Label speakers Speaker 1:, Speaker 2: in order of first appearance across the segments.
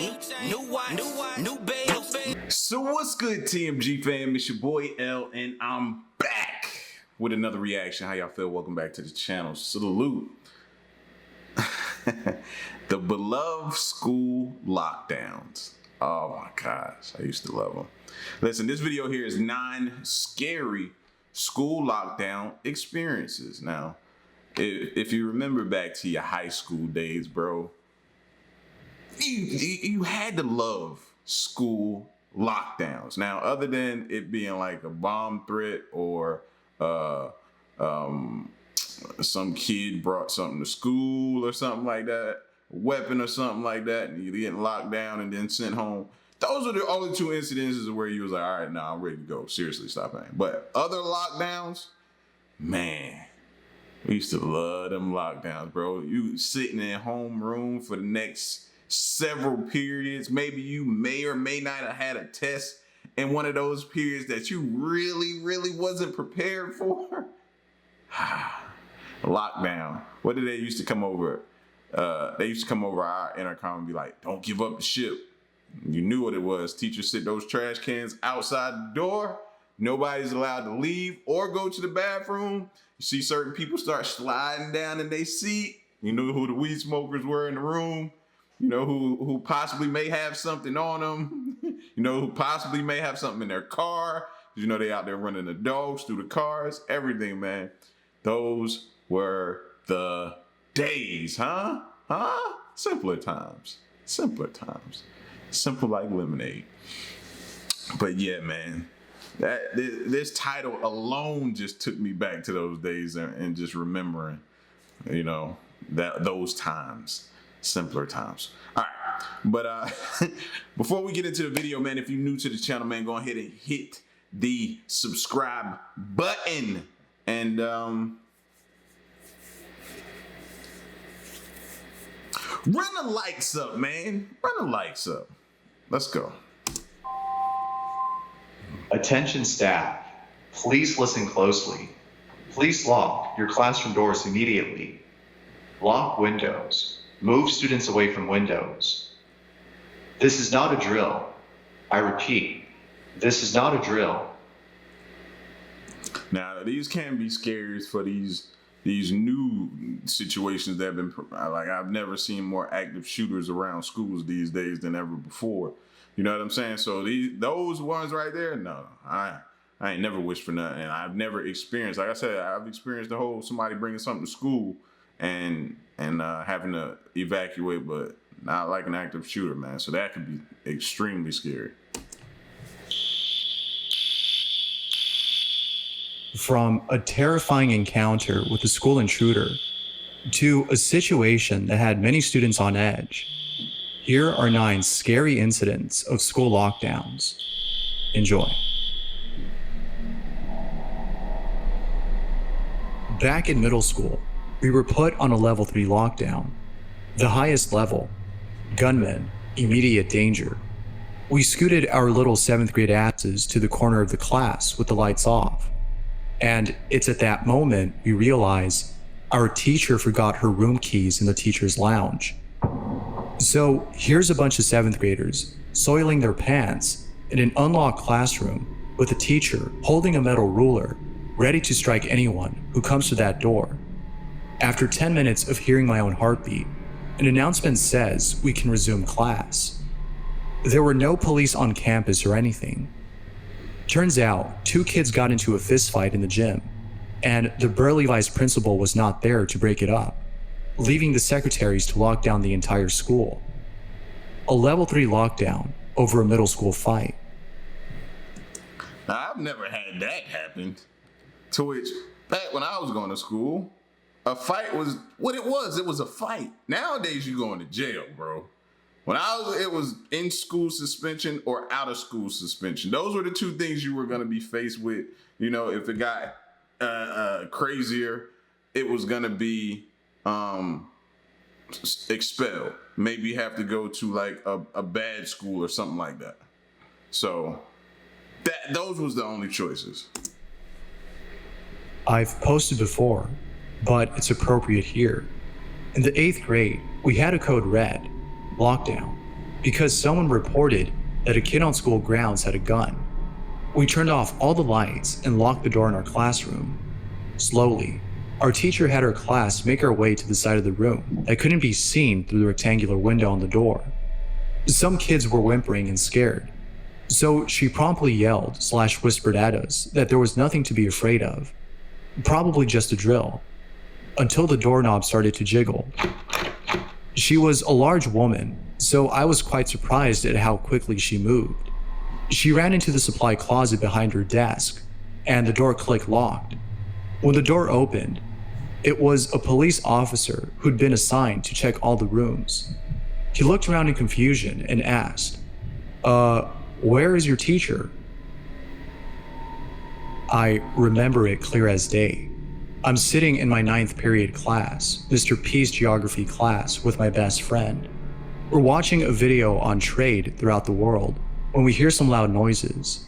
Speaker 1: new babe. So what's good, TMG fam? It's your boy L, and I'm back with another reaction. How y'all feel? Welcome back to the channel. Salute. The beloved school lockdowns. Oh my gosh, I used to love them. Listen, this video here is 9 scary school lockdown experiences. Now, if you remember back to your high school days, bro, you had to love school lockdowns. Now, other than it being like a bomb threat or some kid brought something to school or something like that, a weapon or something like that, and you getting locked down and then sent home. Those are the only 2 incidences where you was like, all right, nah, I'm ready to go. Seriously, stop playing. But other lockdowns, man, we used to love them lockdowns, bro. You sitting in homeroom for the next several periods. Maybe you may or may not have had a test in one of those periods that you really wasn't prepared for. Lockdown. What did they used to come over? They used to come over our intercom and be like, don't give up the ship. You knew what it was. Teachers sit those trash cans outside the door. Nobody's allowed to leave or go to the bathroom. You see certain people start sliding down in their seat. You know who the weed smokers were in the room. You know who possibly may have something on them. You know who possibly may have something in their car. You know they out there running the dogs through the cars. Everything, man. Those were the days, huh? Simpler times. Simpler times. Simple like lemonade. But yeah, man, this title alone just took me back to those days and just remembering, you know, those times, simpler times. All right, but before we get into the video, man, if you're new to the channel, man, go ahead and hit the subscribe button and run the likes up, man. Run the likes up. Let's go.
Speaker 2: Attention staff, please listen closely. Please lock your classroom doors immediately. Lock windows. Move students away from windows. This is not a drill. I repeat, this is not a drill.
Speaker 1: Now, these can be scary for these new situations that have been, like, I've never seen more active shooters around schools these days than ever before. You know what I'm saying? So those ones right there, no, I ain't never wished for nothing. And I've never experienced, like I said, I've experienced the whole somebody bringing something to school and having to evacuate, but not like an active shooter, man. So that could be extremely scary.
Speaker 3: From a terrifying encounter with a school intruder to a situation that had many students on edge, here are 9 scary incidents of school lockdowns. Enjoy. Back in middle school, we were put on a level 3 lockdown. The highest level, gunmen, immediate danger. We scooted our little 7th grade asses to the corner of the class with the lights off. And it's at that moment we realize our teacher forgot her room keys in the teacher's lounge. So here's a bunch of 7th graders soiling their pants in an unlocked classroom with a teacher holding a metal ruler, ready to strike anyone who comes to that door. After 10 minutes of hearing my own heartbeat, an announcement says we can resume class. There were no police on campus or anything. Turns out, 2 kids got into a fist fight in the gym, and the burly vice principal was not there to break it up, leaving the secretaries to lock down the entire school. A level 3 lockdown over a middle school fight.
Speaker 1: Now, I've never had that happen. To which, back when I was going to school, a fight was what it was. It was a fight. Nowadays, you going to jail, bro. When it was in school suspension or out of school suspension. Those were the 2 things you were going to be faced with. You know, if it got crazier, it was going to be expelled. Maybe have to go to like a bad school or something like that. So those was the only choices.
Speaker 3: I've posted before, but it's appropriate here. In the 8th grade, we had a code red, lockdown. because someone reported that a kid on school grounds had a gun. We turned off all the lights and locked the door in our classroom. Slowly, our teacher had her class make our way to the side of the room that couldn't be seen through the rectangular window on the door. Some kids were whimpering and scared, so she promptly yelled/whispered at us that there was nothing to be afraid of, probably just a drill, until the doorknob started to jiggle. She was a large woman, so I was quite surprised at how quickly she moved. She ran into the supply closet behind her desk, and the door clicked locked. When the door opened, it was a police officer who'd been assigned to check all the rooms. He looked around in confusion and asked, where is your teacher? I remember it clear as day. I'm sitting in my 9th period class, Mr. P's geography class, with my best friend. We're watching a video on trade throughout the world when we hear some loud noises.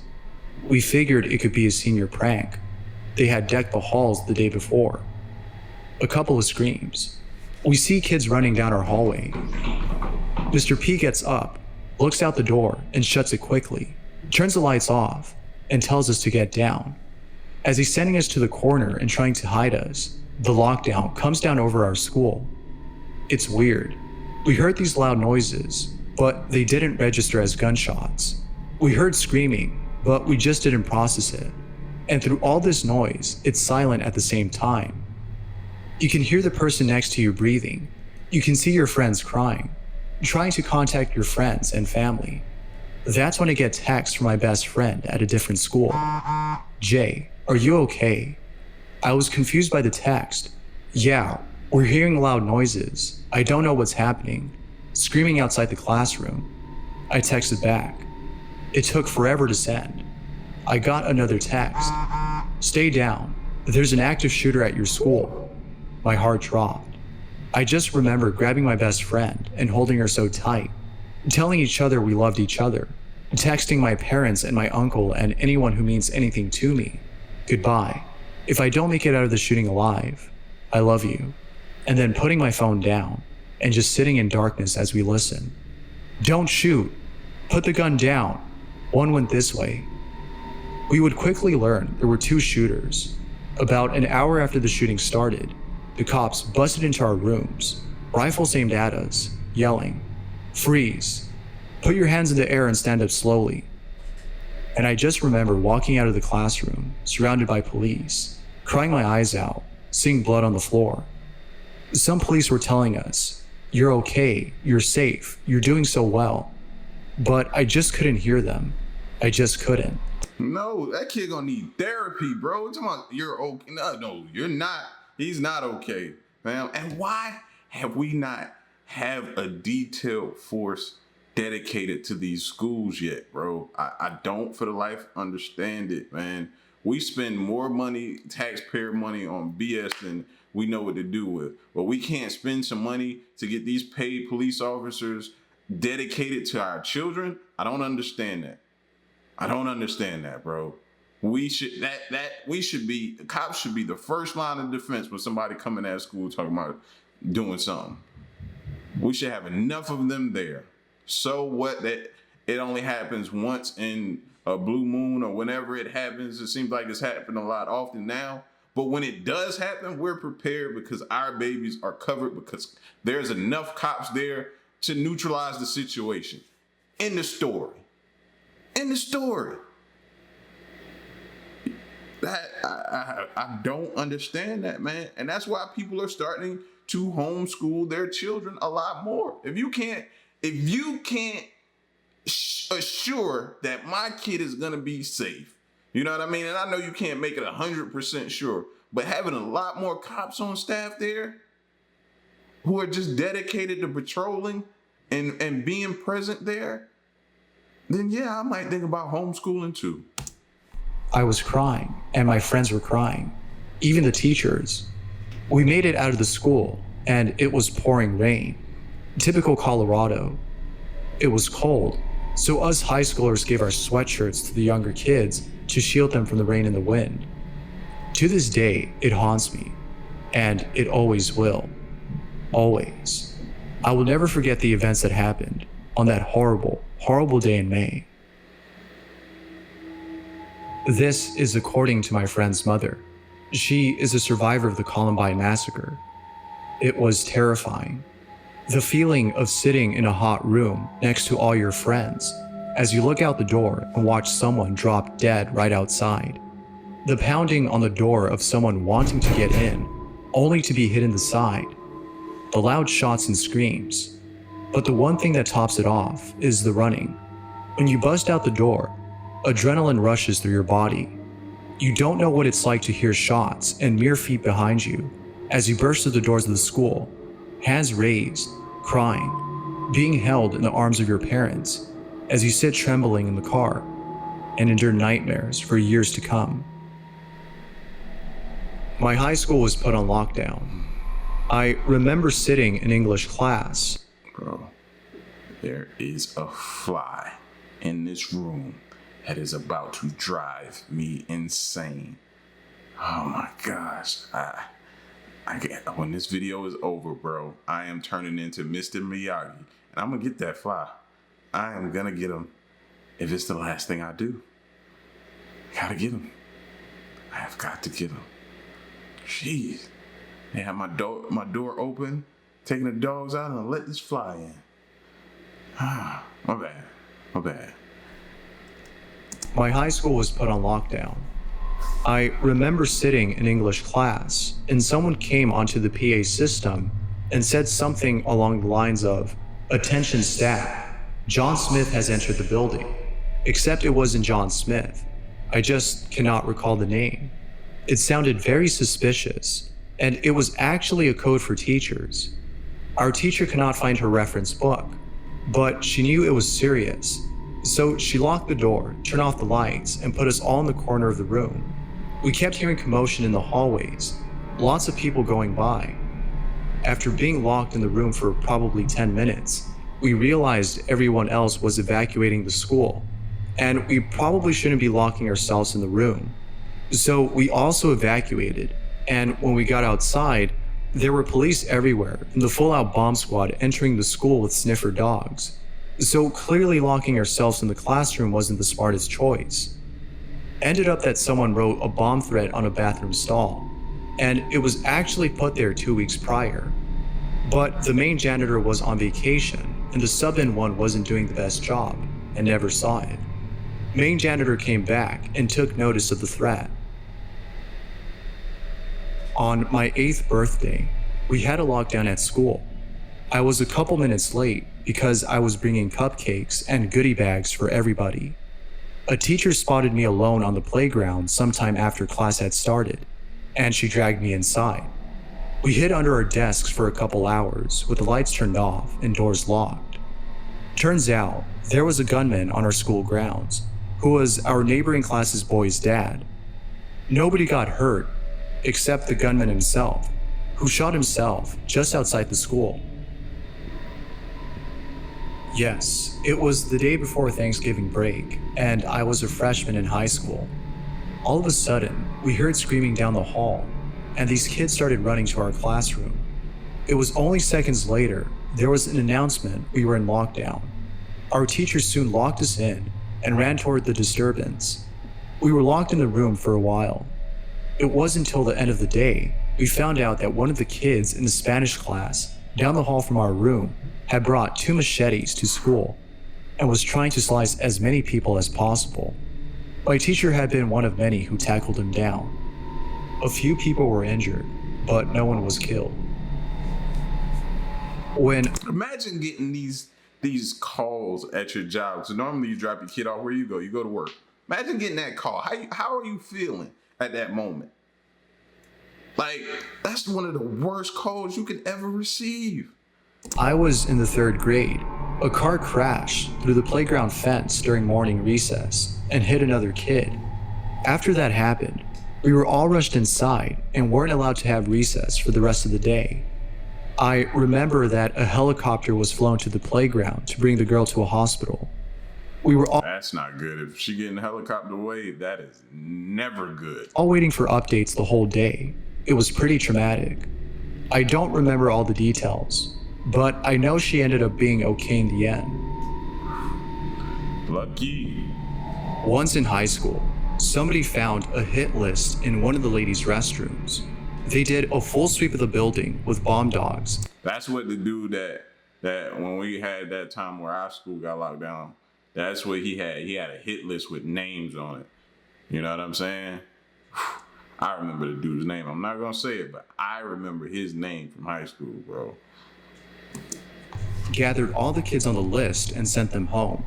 Speaker 3: We figured it could be a senior prank. They had decked the halls the day before. A couple of screams. We see kids running down our hallway. Mr. P gets up, looks out the door, and shuts it quickly, turns the lights off, and tells us to get down. As he's sending us to the corner and trying to hide us, the lockdown comes down over our school. It's weird. We heard these loud noises, but they didn't register as gunshots. We heard screaming, but we just didn't process it. And through all this noise, it's silent at the same time. You can hear the person next to you breathing. You can see your friends crying, trying to contact your friends and family. That's when I get text from my best friend at a different school. Jay, are you okay? I was confused by the text. Yeah, we're hearing loud noises. I don't know what's happening. Screaming outside the classroom. I texted back. It took forever to send. I got another text. Stay down. There's an active shooter at your school. My heart dropped. I just remember grabbing my best friend and holding her so tight, telling each other we loved each other, texting my parents and my uncle and anyone who means anything to me. Goodbye. If I don't make it out of the shooting alive, I love you. And then putting my phone down and just sitting in darkness as we listen. Don't shoot. Put the gun down. One went this way. We would quickly learn there were 2 shooters. About an hour after the shooting started, the cops busted into our rooms, rifles aimed at us, yelling, "Freeze. Put your hands in the air and stand up slowly." And I just remember walking out of the classroom, surrounded by police, crying my eyes out, seeing blood on the floor. Some police were telling us, "You're okay, you're safe, you're doing so well." But I just couldn't hear them. I just couldn't.
Speaker 1: No, that kid gonna need therapy, bro. It's about you're okay. No, you're not. He's not okay, fam. And why have we not have a detailed force dedicated to these schools yet, bro? I don't for the life understand it, man. We spend more money, taxpayer money, on BS than we know what to do with. But we can't spend some money to get these paid police officers dedicated to our children. I don't understand that. I don't understand that, bro. We should the cops should be the first line of defense when somebody coming at school talking about doing something. We should have enough of them there. So what that it only happens once in a blue moon or whenever it happens. It seems like it's happening a lot often now. But when it does happen, we're prepared because our babies are covered because there's enough cops there to neutralize the situation. In the story. That I don't understand that, man. And that's why people are starting to homeschool their children a lot more. If you can't assure that my kid is gonna be safe, you know what I mean? And I know you can't make it 100% sure, but having a lot more cops on staff there who are just dedicated to patrolling and being present there, then yeah, I might think about homeschooling too.
Speaker 3: I was crying, and my friends were crying, even the teachers. We made it out of the school, and it was pouring rain. Typical Colorado. It was cold, so us high schoolers gave our sweatshirts to the younger kids to shield them from the rain and the wind. To this day, it haunts me, and it always will. Always. I will never forget the events that happened. on that horrible, horrible day in May. This is according to my friend's mother. She is a survivor of the Columbine massacre. It was terrifying. The feeling of sitting in a hot room next to all your friends as you look out the door and watch someone drop dead right outside. The pounding on the door of someone wanting to get in, only to be hit in the side. The loud shots and screams. But the one thing that tops it off is the running. When you bust out the door, adrenaline rushes through your body. You don't know what it's like to hear shots and mere feet behind you as you burst through the doors of the school, hands raised, crying, being held in the arms of your parents as you sit trembling in the car and endure nightmares for years to come. My high school was put on lockdown. I remember sitting in English class.
Speaker 1: Bro, there is a fly in this room that is about to drive me insane. Oh my gosh. I get, when this video is over, bro, I am turning into Mr. Miyagi. And I'm going to get that fly. I am going to get him if it's the last thing I do. I got to get him. I have got to get him. Jeez. They have my door open, taking the dogs out, and I let this fly in. Ah, my bad.
Speaker 3: My high school was put on lockdown. I remember sitting in English class, and someone came onto the PA system and said something along the lines of, "Attention staff, John Smith has entered the building." Except it wasn't John Smith. I just cannot recall the name. It sounded very suspicious, and it was actually a code for teachers. Our teacher could not find her reference book, but she knew it was serious. So she locked the door, turned off the lights, and put us all in the corner of the room. We kept hearing commotion in the hallways, lots of people going by. After being locked in the room for probably 10 minutes, we realized everyone else was evacuating the school, and we probably shouldn't be locking ourselves in the room. So we also evacuated, and when we got outside, there were police everywhere and the full-out bomb squad entering the school with sniffer dogs. So clearly locking ourselves in the classroom wasn't the smartest choice. Ended up that someone wrote a bomb threat on a bathroom stall, and it was actually put there 2 weeks prior. But the main janitor was on vacation, and the sub-in one wasn't doing the best job, and never saw it. Main janitor came back and took notice of the threat. On my 8th birthday, we had a lockdown at school. I was a couple minutes late because I was bringing cupcakes and goodie bags for everybody. A teacher spotted me alone on the playground sometime after class had started, and she dragged me inside. We hid under our desks for a couple hours with the lights turned off and doors locked. Turns out, there was a gunman on our school grounds who was our neighboring class's boy's dad. Nobody got hurt except the gunman himself, who shot himself just outside the school. Yes, it was the day before Thanksgiving break, and I was a freshman in high school. All of a sudden, we heard screaming down the hall, and these kids started running to our classroom. It was only seconds later, there was an announcement we were in lockdown. Our teacher soon locked us in and ran toward the disturbance. We were locked in the room for a while. It wasn't until the end of the day we found out that one of the kids in the Spanish class down the hall from our room had brought 2 machetes to school and was trying to slice as many people as possible. My teacher had been one of many who tackled him down. A few people were injured, but no one was killed.
Speaker 1: Imagine getting these calls at your job. So normally you drop your kid off. Where you go? You go to work. Imagine getting that call. How are you feeling at that moment? Like, that's one of the worst calls you could ever receive.
Speaker 3: I was in the 3rd grade. A car crashed through the playground fence during morning recess and hit another kid. After that happened, we were all rushed inside and weren't allowed to have recess for the rest of the day. I remember that a helicopter was flown to the playground to bring the girl to a hospital. We were all
Speaker 1: That's not good. If she getting helicopter wave, that is never good.
Speaker 3: all waiting for updates the whole day. It was pretty traumatic. I don't remember all the details, but I know she ended up being okay in the end.
Speaker 1: Lucky.
Speaker 3: Once in high school, somebody found a hit list in one of the ladies' restrooms. They did a full sweep of the building with bomb dogs.
Speaker 1: That's what the dude that when we had that time where our school got locked down, that's what he had. He had a hit list with names on it. You know what I'm saying? I remember the dude's name. I'm not gonna say it, but I remember his name from high school, bro.
Speaker 3: Gathered all the kids on the list and sent them home.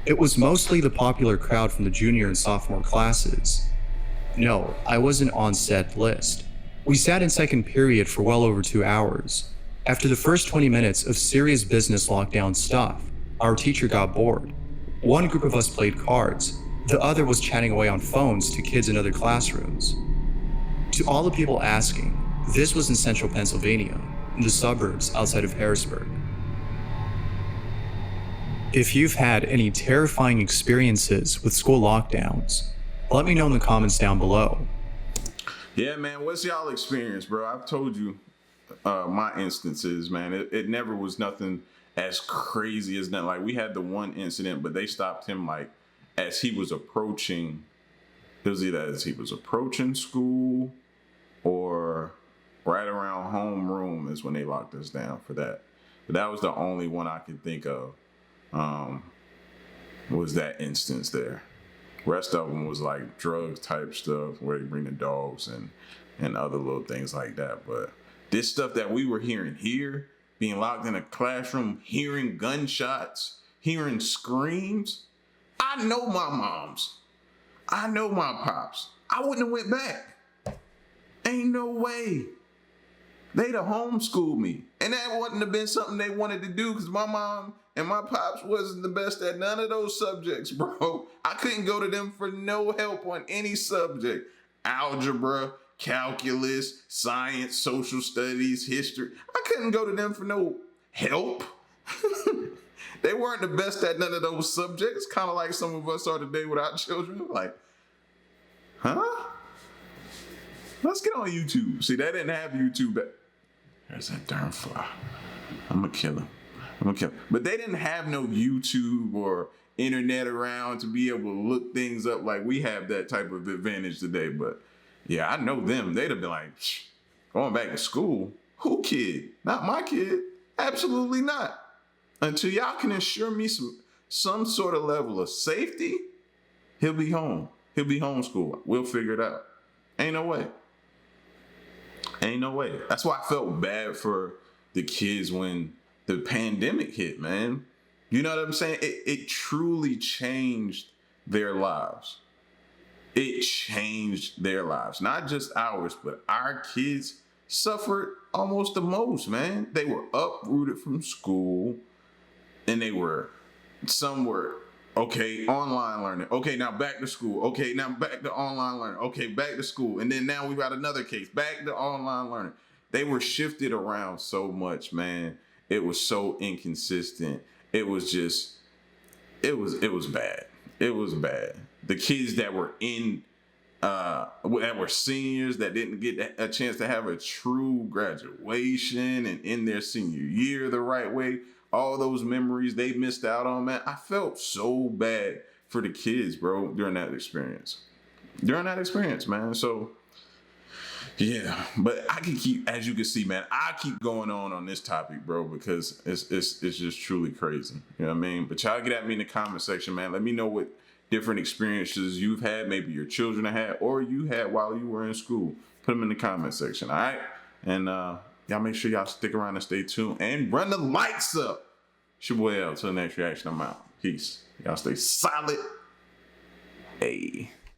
Speaker 3: It was mostly the popular crowd from the junior and sophomore classes. No, I wasn't on said list. We sat in second period for well over 2 hours. After the first 20 minutes of serious business lockdown stuff, our teacher got bored. One group of us played cards. The other was chatting away on phones to kids in other classrooms. To all the people asking, this was in central Pennsylvania, in the suburbs outside of Harrisburg. If you've had any terrifying experiences with school lockdowns, let me know in the comments down below.
Speaker 1: Yeah, man, what's y'all experience, bro? I've told you my instances, man. It never was nothing as crazy as that. Like, we had the one incident, but they stopped him like as he was approaching. It was either as he was approaching school or right around homeroom is when they locked us down for that. But that was the only one I could think of. Was that instance there. Rest of them was like drug type stuff where they bring the dogs and other little things like that. But this stuff that we were hearing here, being locked in a classroom, hearing gunshots, hearing screams. I know my moms. I know my pops. I wouldn't have went back. Ain't no way. They'd have homeschooled me. And that wouldn't have been something they wanted to do because my mom and my pops wasn't the best at none of those subjects, bro. I couldn't go to them for no help on any subject. Algebra, calculus, science, social studies, history. I couldn't go to them for no help. They weren't the best at none of those subjects, kind of like some of us are today with our children. Like, huh? Let's get on YouTube. See, they didn't have YouTube back. There's that darn fly. I'm gonna kill him. But they didn't have no YouTube or internet around to be able to look things up like we have that type of advantage today. But yeah, I know them. They'd have been like, going back to school? Who kid? Not my kid. Absolutely not. Until y'all can assure me some sort of level of safety, he'll be home. He'll be homeschooled. We'll figure it out. Ain't no way. Ain't no way. That's why I felt bad for the kids when the pandemic hit, man. You know what I'm saying? It truly changed their lives. It changed their lives. Not just ours, but our kids suffered almost the most, man. They were uprooted from school, and some were, okay, online learning. Okay, now back to school. Okay, now back to online learning. Okay, back to school. And then now we got another case, back to online learning. They were shifted around so much, man. It was so inconsistent. It was just, it was bad. It was bad. The kids that were that were seniors that didn't get a chance to have a true graduation and in their senior year the right way, all those memories they missed out on, man. I felt so bad for the kids, bro, during that experience. Man. So, yeah, but I can keep, as you can see, man, I keep going on this topic, bro, because it's just truly crazy. You know what I mean? But y'all get at me in the comment section, man. Let me know what different experiences you've had, maybe your children have had, or you had while you were in school. Put them in the comment section, all right? And y'all make sure y'all stick around and stay tuned and run the lights up. It's your boy L. Till the next reaction, I'm out. Peace. Y'all stay solid. Hey.